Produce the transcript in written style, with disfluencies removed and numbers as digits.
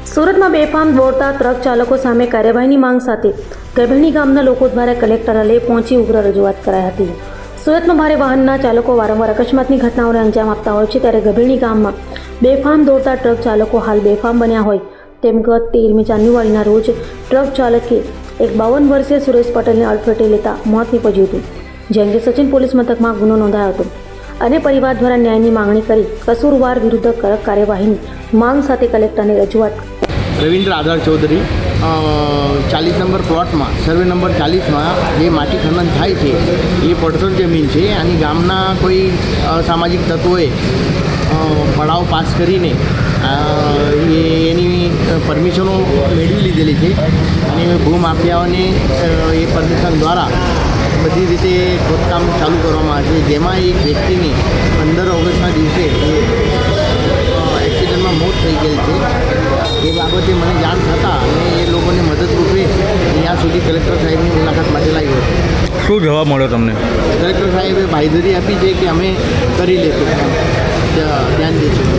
સુરતમાં બેફામ દોડતા ટ્રક ચાલકો સામે કાર્યવાહીની માંગ સાથે ગભેણી ગામના લોકો દ્વારા કલેક્ટરાલય પહોંચી ઉગ્ર રજૂઆત કરાઈ હતી. સુરતમાં ભારે વાહનના ચાલકો વારંવાર અકસ્માતની ઘટનાઓને અંજામ આપતા હોય છે, ત્યારે ગભેણી ગામમાં બેફામ દોડતા ટ્રક ચાલકો હાલ બેફામ બન્યા હોય તેમ ગત 13મી જાન્યુઆરીના રોજ ટ્રક ચાલકે એક 52 વર્ષીય સુરેશ પટેલને અડફેટે લેતા મોત નીપજ્યું હતું. જે અંગે સચિન પોલીસ મથકમાં ગુનો નોંધાયો હતો અને પરિવાર દ્વારા ન્યાયની માંગણી કરી કસૂરવાર વિરુદ્ધ કડક કાર્યવાહીની માંગ સાથે કલેક્ટરને રજૂઆત. રવિન્દ્ર આધાર ચૌધરી 40 નંબર પ્લોટમાં સર્વે નંબર 40માં જે માટી ખનન થાય છે એ પડતર જમીન છે અને ગામના કોઈ સામાજિક તત્વોએ પડાવ પાસ કરીને એની પરમિશનો મેળવી લીધેલી છે અને ભૂમાફિયાઓને એ પરમિશન દ્વારા બધી રીતે ખોદકામ ચાલુ કરવામાં આવે છે, જેમાં એક વ્યક્તિની 15 ઓગસ્ટના દિવસે એક્સિડન્ટમાં મોત થઈ ગયેલ છે. એ બાબતે મને જાણ થતાં અને એ લોકોને મદદરૂપે અહીંયા સુધી કલેક્ટર સાહેબની મુલાકાત માટે લાવ્યો હતો. શું જવાબ મળ્યો તમને? કલેક્ટર સાહેબે બાંયધરી આપી છે કે અમે કરી લઈશું, ધ્યાન દઈશું.